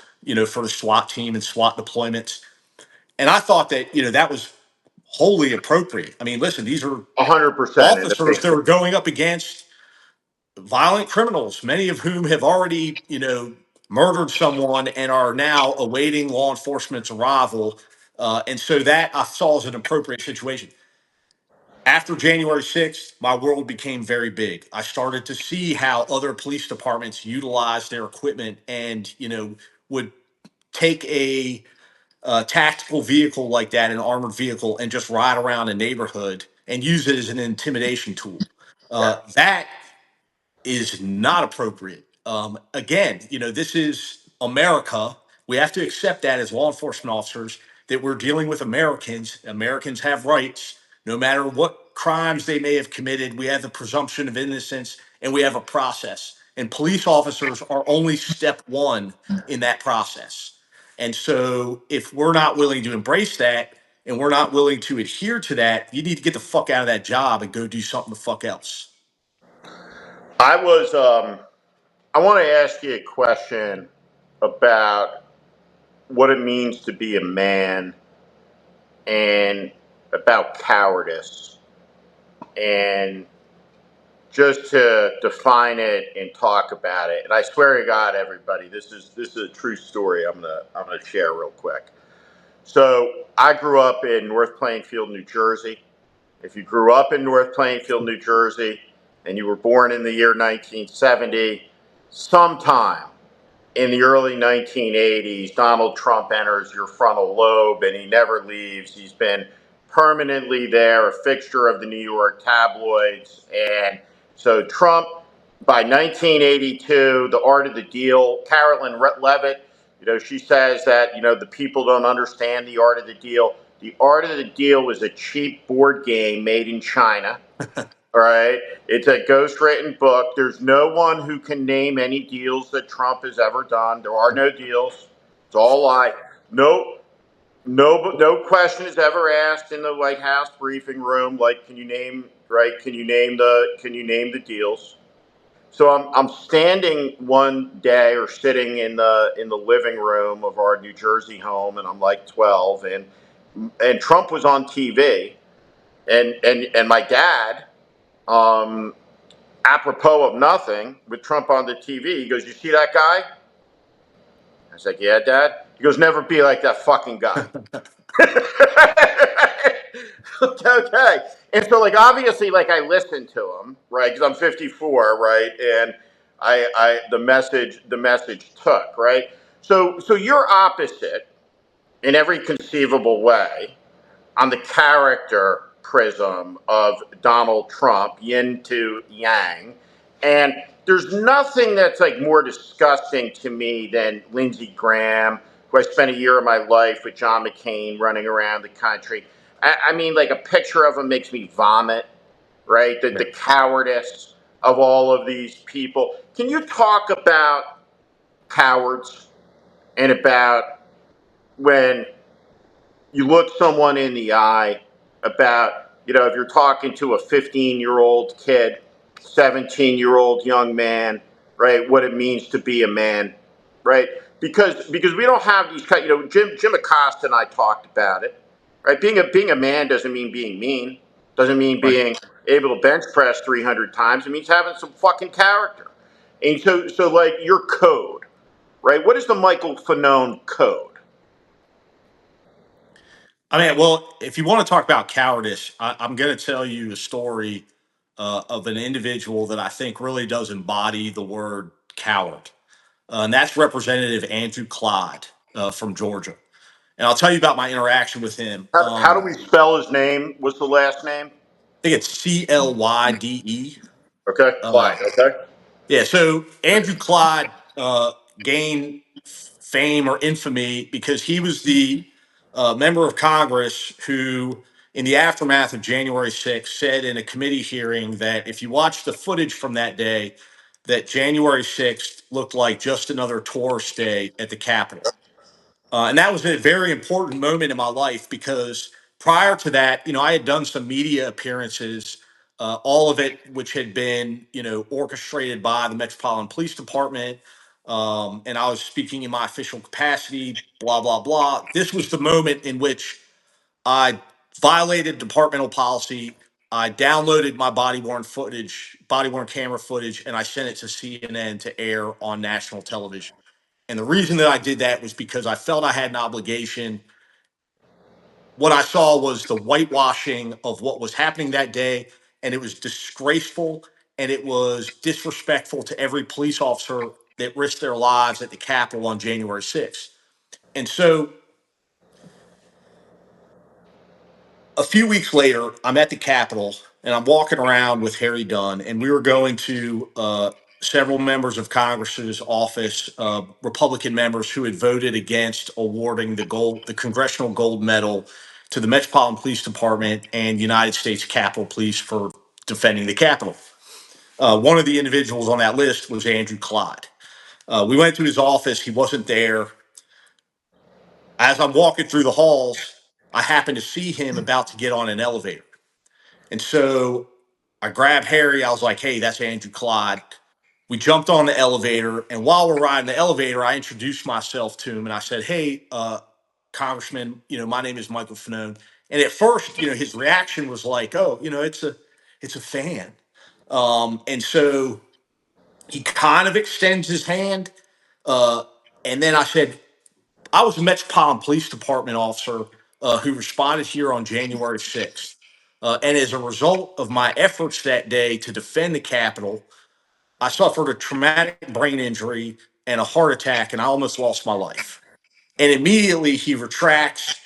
for the SWAT team and SWAT deployments. And I thought that, that was wholly appropriate. I mean, listen, these are 100%. And it officers makes that it were going up against violent criminals, many of whom have already, murdered someone and are now awaiting law enforcement's arrival. And so that I saw as an appropriate situation. After January 6th, my world became very big. I started to see how other police departments utilized their equipment and, would take a tactical vehicle like that, an armored vehicle, and just ride around a neighborhood and use it as an intimidation tool. yeah. That is not appropriate. Again, this is America. We have to accept that as law enforcement officers that we're dealing with Americans. Americans have rights, no matter what crimes they may have committed. We have the presumption of innocence, and we have a process. And police officers are only step one in that process. And so, if we're not willing to embrace that, and we're not willing to adhere to that, you need to get the fuck out of that job and go do something the fuck else. I was, I want to ask you a question about what it means to be a man and about cowardice. And just to define it and talk about it. And I swear to God, everybody, this is a true story. I'm gonna share real quick. So I grew up in North Plainfield, New Jersey. If you grew up in North Plainfield, New Jersey, and you were born in the year 1970, sometime in the early 1980s, Donald Trump enters your frontal lobe and he never leaves. He's been permanently there, a fixture of the New York tabloids. And so Trump, by 1982, The Art of the Deal, Carolyn Levitt, she says that, the people don't understand The Art of the Deal. The Art of the Deal was a cheap board game made in China. All right. It's a ghostwritten book. There's no one who can name any deals that Trump has ever done. There are no deals. It's all lie. No question is ever asked in the White House briefing room. Like, can you name right? Can you name the deals? So I'm standing one day or sitting in the living room of our New Jersey home, and I'm like 12, and Trump was on TV, and my dad, um, apropos of nothing, with Trump on the TV, he goes, "You see that guy?" I was like, "Yeah, Dad." He goes, "Never be like that fucking guy." Okay. And so, like, obviously, like, I listened to him, right? Because I'm 54, right? And the message took, right? So you're opposite in every conceivable way on the character prism of Donald Trump, yin to yang. And there's nothing that's like more disgusting to me than Lindsey Graham, who I spent a year of my life with John McCain running around the country. I mean, like a picture of him makes me vomit, right? The cowardice of all of these people. Can you talk about cowards and about when you look someone in the eye, about, if you're talking to a 15-year-old kid, 17-year-old young man, right, what it means to be a man, right? Because we don't have these kind, Jim Acosta and I talked about it, right? Being a man doesn't mean being mean, doesn't mean Right. being able to bench press 300 times. It means having some fucking character. And so like your code, right? What is the Michael Fanone code? I mean, well, if you want to talk about cowardice, I'm going to tell you a story of an individual that I think really does embody the word coward. And that's Representative Andrew Clyde from Georgia. And I'll tell you about my interaction with him. How do we spell his name? What's the last name? I think it's Clyde. Okay, Uh, Clyde. Okay. yeah, so Andrew Clyde gained fame or infamy because he was the member of Congress who, in the aftermath of January 6th, said in a committee hearing that if you watch the footage from that day, that January 6th looked like just another tourist day at the Capitol. And that was a very important moment in my life because prior to that, I had done some media appearances, all of it which had been, orchestrated by the Metropolitan Police Department. And I was speaking in my official capacity, blah, blah, blah. This was the moment in which I violated departmental policy. I downloaded my body worn camera footage, and I sent it to CNN to air on national television. And the reason that I did that was because I felt I had an obligation. What I saw was the whitewashing of what was happening that day, and it was disgraceful and it was disrespectful to every police officer that risked their lives at the Capitol on January 6th. And so a few weeks later, I'm at the Capitol and I'm walking around with Harry Dunn, and we were going to several members of Congress's office, Republican members who had voted against awarding the Congressional Gold Medal to the Metropolitan Police Department and United States Capitol Police for defending the Capitol. One of the individuals on that list was Andrew Clyde. We went to his office. He wasn't there. As I'm walking through the halls, I happened to see him about to get on an elevator. And so I grabbed Harry. I was like, hey, that's Andrew Clyde. We jumped on the elevator. And while we're riding the elevator, I introduced myself to him and I said, hey, Congressman, my name is Michael Fanone. And at first, his reaction was like, oh, it's a fan. And so he kind of extends his hand. Uh, and then I said, I was a Metropolitan Police Department officer who responded here on January 6th. And as a result of my efforts that day to defend the Capitol, I suffered a traumatic brain injury and a heart attack, and I almost lost my life. And immediately he retracts.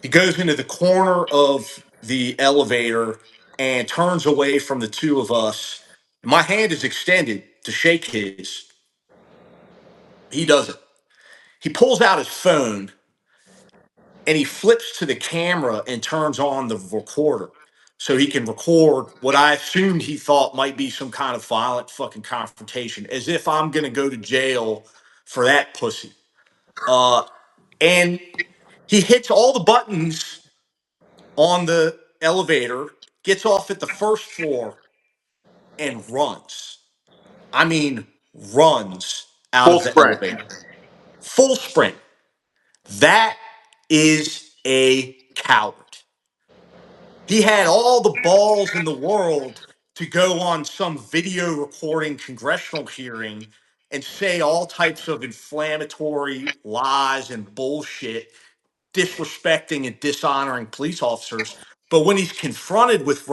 He goes into the corner of the elevator and turns away from the two of us. My hand is extended to shake his. He doesn't. He pulls out his phone and he flips to the camera and turns on the recorder so he can record what I assumed he thought might be some kind of violent fucking confrontation, as if I'm gonna go to jail for that pussy. Uh, and he hits all the buttons on the elevator, gets off at the first floor, and runs. I mean, runs out Full of the sprint. elevator. Full sprint. That is a coward. He had all the balls in the world to go on some video recording congressional hearing and say all types of inflammatory lies and bullshit, disrespecting and dishonoring police officers. But when he's confronted with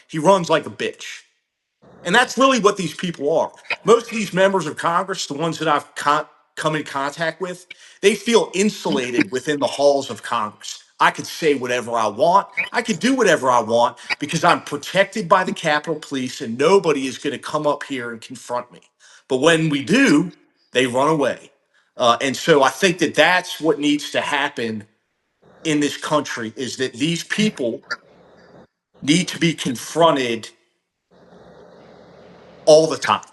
he runs like a bitch. And that's really what these people are. Most of these members of Congress, the ones that I've come in contact with, they feel insulated within the halls of Congress. I could say whatever I want. I could do whatever I want because I'm protected by the Capitol Police and nobody is going to come up here and confront me. But when we do, they run away. And so I think that that's what needs to happen in this country is that these people need to be confronted all the time.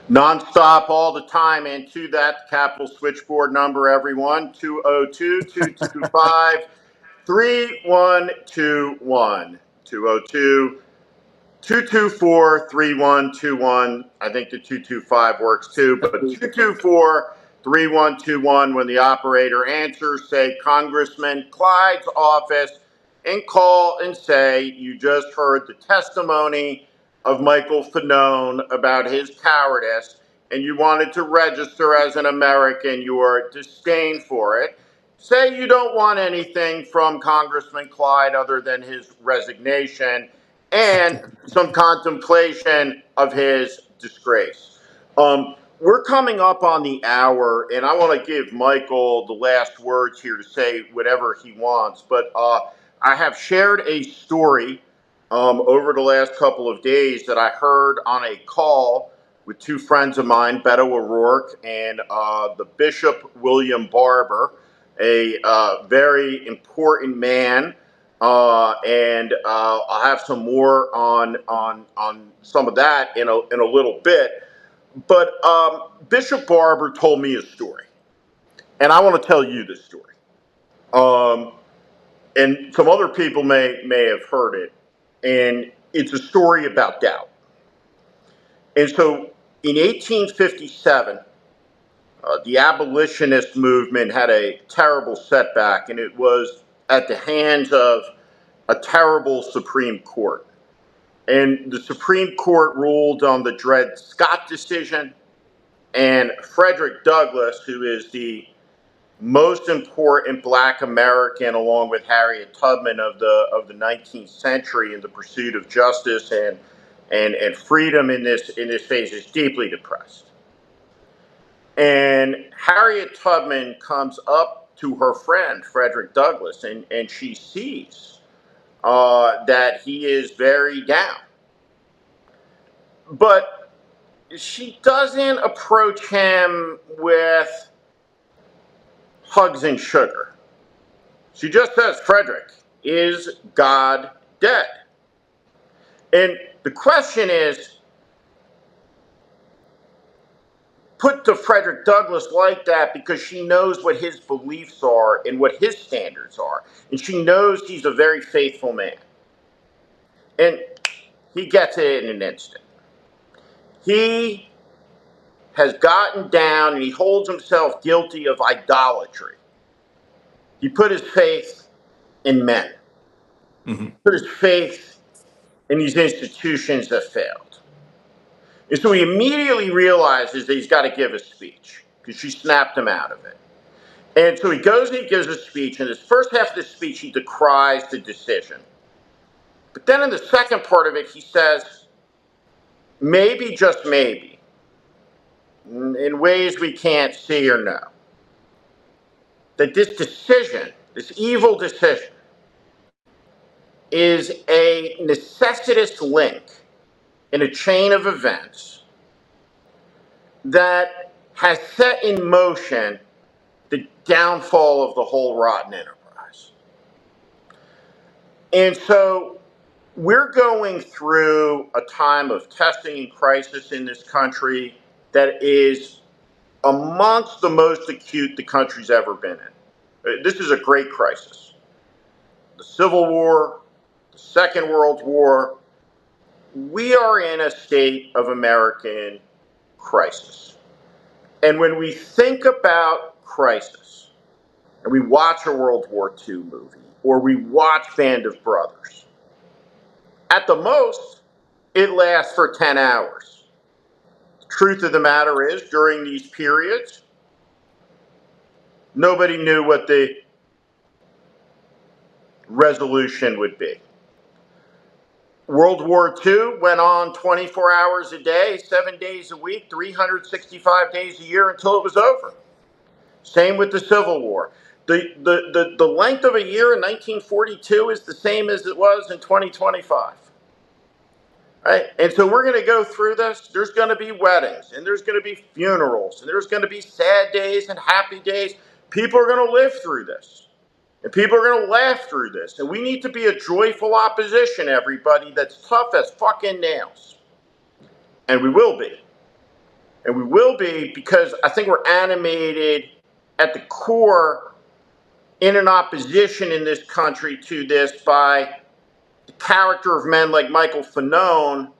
Nonstop all the time. And to that Capitol switchboard number, everyone, 202-225-3121. 202-224-3121. I think the 225 works too, but 224-3121. When the operator answers, say Congressman Clyde's office, and call and say you just heard the testimony of Michael Fanone about his cowardice and you wanted to register as an American, your disdain for it. Say you don't want anything from Congressman Clyde other than his resignation and some contemplation of his disgrace. We're coming up on the hour, and I want to give Michael the last words here to say whatever he wants. But I have shared a story over the last couple of days that I heard on a call with two friends of mine, Beto O'Rourke and the Bishop William Barber, a very important man. And I'll have some more on some of that in a little bit. But Bishop Barber told me a story, and I want to tell you this story. And some other people may have heard it, and it's a story about doubt. And so, in 1857, the abolitionist movement had a terrible setback, and it was at the hands of a terrible Supreme Court. And the Supreme Court ruled on the Dred Scott decision, and Frederick Douglass, who is the most important Black American, along with Harriet Tubman of the 19th century in the pursuit of justice and freedom in this phase, is deeply depressed. And Harriet Tubman comes up to her friend Frederick Douglass, and she sees that he is very down. But she doesn't approach him with hugs and sugar. She just says, Frederick, is God dead? And the question is put to Frederick Douglass like that because she knows what his beliefs are and what his standards are. And she knows he's a very faithful man. And he gets it in an instant. He has gotten down and he holds himself guilty of idolatry. He put his faith in men. Mm-hmm. Put his faith in these institutions that failed. And so he immediately realizes that he's got to give a speech because she snapped him out of it. And so he goes and he gives a speech. And his first half of the speech, he decries the decision. But then in the second part of it, he says, maybe, just maybe, in ways we can't see or know, that this decision, this evil decision, is a necessitous link in a chain of events that has set in motion the downfall of the whole rotten enterprise. And so we're going through a time of testing and crisis in this country that is amongst the most acute the country's ever been in. This is a great crisis. The Civil War, the Second World War, we are in a state of American crisis. And when we think about crisis, and we watch a World War II movie, or we watch Band of Brothers, at the most, it lasts for 10 hours. The truth of the matter is, during these periods, nobody knew what the resolution would be. World War II went on 24 hours a day, 7 days a week, 365 days a year until it was over. Same with the Civil War. The length of a year in 1942 is the same as it was in 2025. Right? And so we're going to go through this. There's going to be weddings, and there's going to be funerals, and there's going to be sad days and happy days. People are going to live through this, and people are going to laugh through this. And we need to be a joyful opposition, everybody, that's tough as fucking nails. And we will be. And we will be because I think we're animated at the core in an opposition in this country to this by the character of men like Michael Fanone,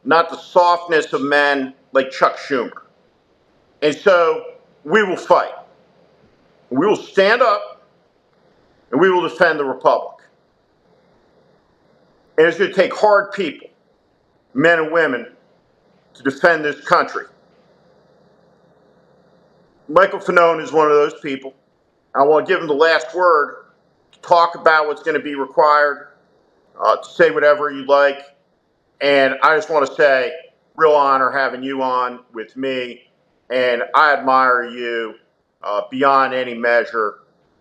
not the softness of men like Chuck Schumer. And so we will fight. We will stand up and we will defend the Republic. And it's going to take hard people, men and women, to defend this country. Michael Fanone is one of those people. I want to give him the last word to talk about what's going to be required, to say whatever you like. And I just want to say, real honor having you on with me. And I admire you beyond any measure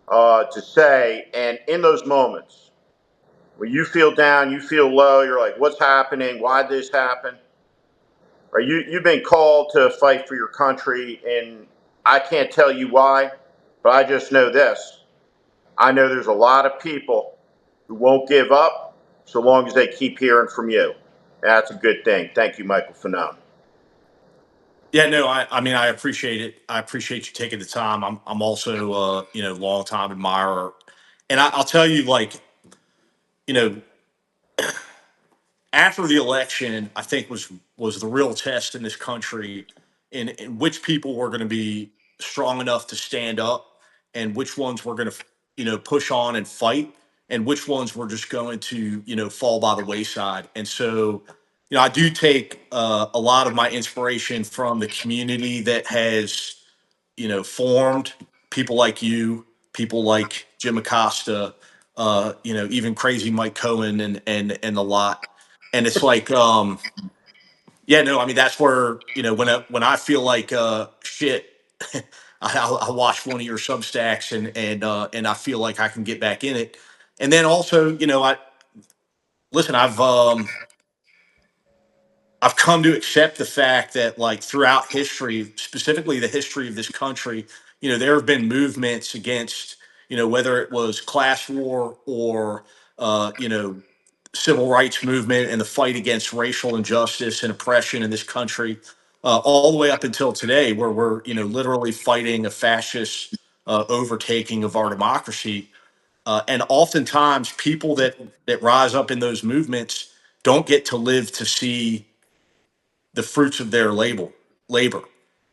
to say. And in those moments, when you feel down, you feel low, you're like, what's happening? Why'd this happen? Right? You've been called to fight for your country. And I can't tell you why, but I just know this. I know there's a lot of people who won't give up so long as they keep hearing from you. That's a good thing. Thank you, Michael Fanone. Yeah, no, I mean, I appreciate it. I appreciate you taking the time. I'm also, long time admirer. And I'll tell you, like, you know, after the election, I think was the real test in this country in which people were going to be strong enough to stand up and which ones were going to, push on and fight and which ones were just going to, fall by the wayside. And so, I do take a lot of my inspiration from the community that has, formed people like you, people like Jim Acosta, even crazy Mike Cohen and the lot. And it's like, yeah, no, I mean, that's where, when I feel like shit, I'll watch one of your Substacks and I feel like I can get back in it. And then also, listen, I've come to accept the fact that, like, throughout history, specifically the history of this country, there have been movements against, whether it was class war or, civil rights movement and the fight against racial injustice and oppression in this country, all the way up until today, where we're, literally fighting a fascist overtaking of our democracy. And oftentimes, people that rise up in those movements don't get to live to see the fruits of their labor.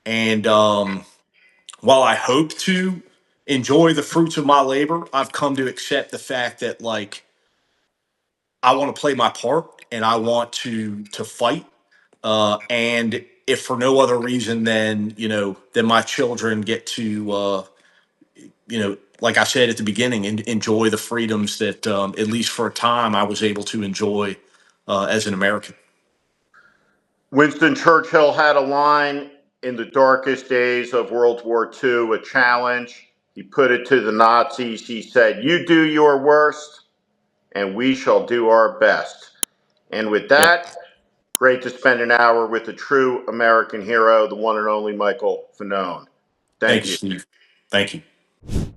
And while I hope to enjoy the fruits of my labor, I've come to accept the fact that, like, I want to play my part and I want to fight. And if for no other reason than, then my children get to like I said at the beginning, enjoy the freedoms that, at least for a time, I was able to enjoy as an American. Winston Churchill had a line in the darkest days of World War II, a challenge. He put it to the Nazis. He said, "You do your worst, and we shall do our best." And with Yep. that, great to spend an hour with a true American hero, the one and only Michael Fanone. Thank Thank you, you. Steve. Thank you.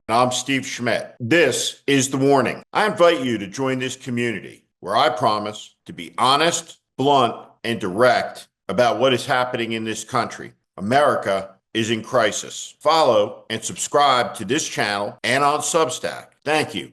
I'm Steve Schmidt. This is The Warning. I invite you to join this community where I promise to be honest, blunt, and direct about what is happening in this country. America is in crisis. Follow and subscribe to this channel and on Substack. Thank you.